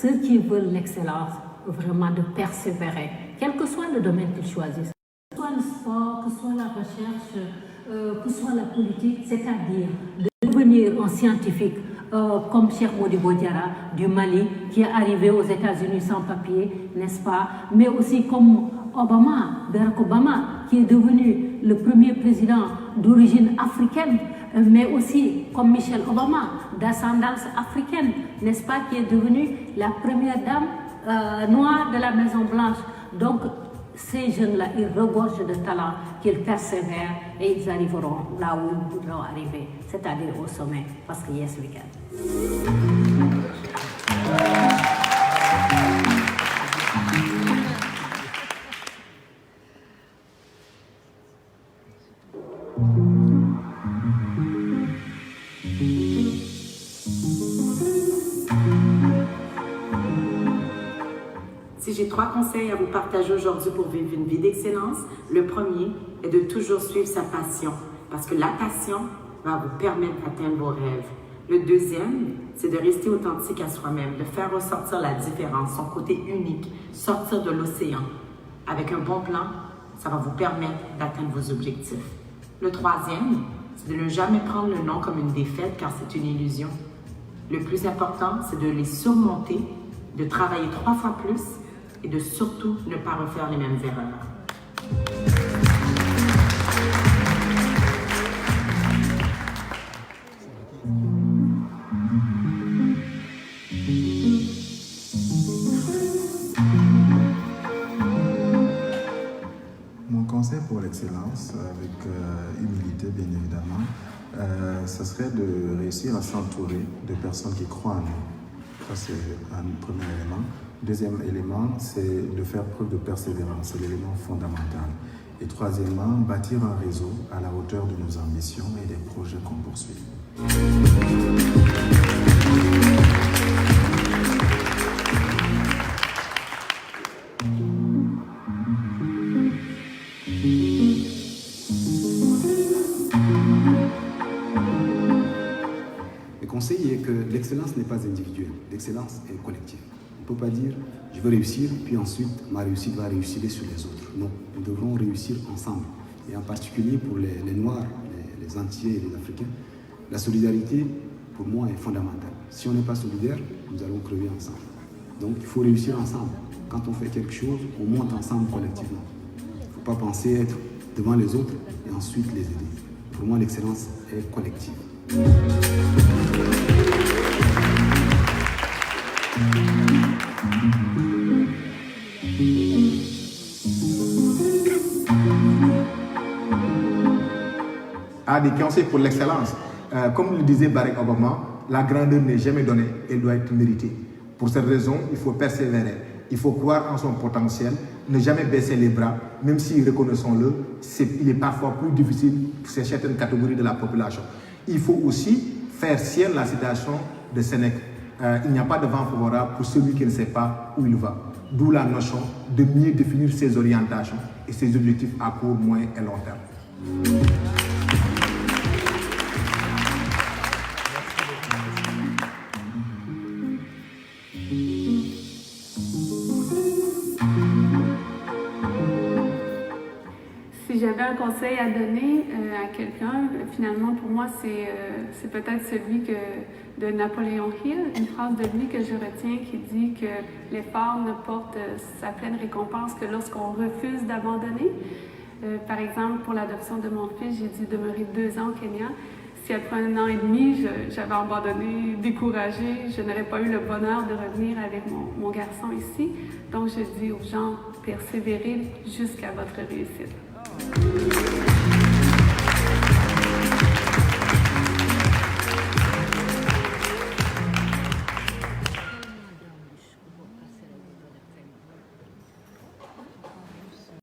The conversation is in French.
ceux qui veulent l'excellence, vraiment de persévérer, quel que soit le domaine qu'ils choisissent, que ce soit le sport, que ce soit la recherche, que ce soit la politique, c'est-à-dire de devenir un scientifique comme Cheikh Modibo Diarra du Mali, qui est arrivé aux États-Unis sans papier, n'est-ce pas? Mais aussi comme Barack Obama, qui est devenu le premier président d'origine africaine, mais aussi comme Michelle Obama, d'ascendance africaine, n'est-ce pas, qui est devenue la première dame noire de la Maison Blanche. Donc, ces jeunes-là, ils regorgent de talent, qu'ils persévèrent et ils arriveront là où ils voudront arriver, c'est-à-dire au sommet, parce que yes, we can. Si j'ai 3 conseils à vous partager aujourd'hui pour vivre une vie d'excellence, le premier est de toujours suivre sa passion, parce que la passion va vous permettre d'atteindre vos rêves. Le deuxième, c'est de rester authentique à soi-même, de faire ressortir la différence, son côté unique, sortir de l'océan. Avec un bon plan, ça va vous permettre d'atteindre vos objectifs. Le troisième, c'est de ne jamais prendre le non comme une défaite, car c'est une illusion. Le plus important, c'est de les surmonter, de travailler 3 fois plus, et de surtout ne pas refaire les mêmes erreurs. Mon conseil pour l'excellence, avec humilité bien évidemment, ce serait de réussir à s'entourer de personnes qui croient en nous. Ça, c'est un premier élément. Deuxième élément, c'est de faire preuve de persévérance, c'est l'élément fondamental. Et troisièmement, bâtir un réseau à la hauteur de nos ambitions et des projets qu'on poursuit. Le conseil est que l'excellence n'est pas individuelle, l'excellence est collective. On ne peut pas dire je veux réussir, puis ensuite ma réussite va réussir sur les autres. Non, nous devrons réussir ensemble. Et en particulier pour les Noirs, les Antillais et les Africains, la solidarité pour moi est fondamentale. Si on n'est pas solidaire, nous allons crever ensemble. Donc il faut réussir ensemble. Quand on fait quelque chose, on monte ensemble collectivement. Il ne faut pas penser être devant les autres et ensuite les aider. Pour moi, l'excellence est collective. Des conseils pour l'excellence. Comme le disait Barack Obama, la grandeur n'est jamais donnée, elle doit être méritée. Pour cette raison, il faut persévérer, il faut croire en son potentiel, ne jamais baisser les bras, même si, reconnaissons-le, il est parfois plus difficile pour certaines catégories de la population. Il faut aussi faire sienne la citation de Sénèque. Il n'y a pas de vent favorable pour celui qui ne sait pas où il va. D'où la notion de mieux définir ses orientations et ses objectifs à court, moyen et long terme. Si j'avais un conseil à donner à quelqu'un, finalement pour moi c'est peut-être celui de Napoléon Hill, une phrase de lui que je retiens qui dit que l'effort ne porte sa pleine récompense que lorsqu'on refuse d'abandonner. Par exemple, pour l'adoption de mon fils, j'ai dû demeurer 2 ans au Kenya. Si après 1 an et demi, j'avais abandonné, découragé, je n'aurais pas eu le bonheur de revenir avec mon garçon ici. Donc je dis aux gens, persévérez jusqu'à votre réussite.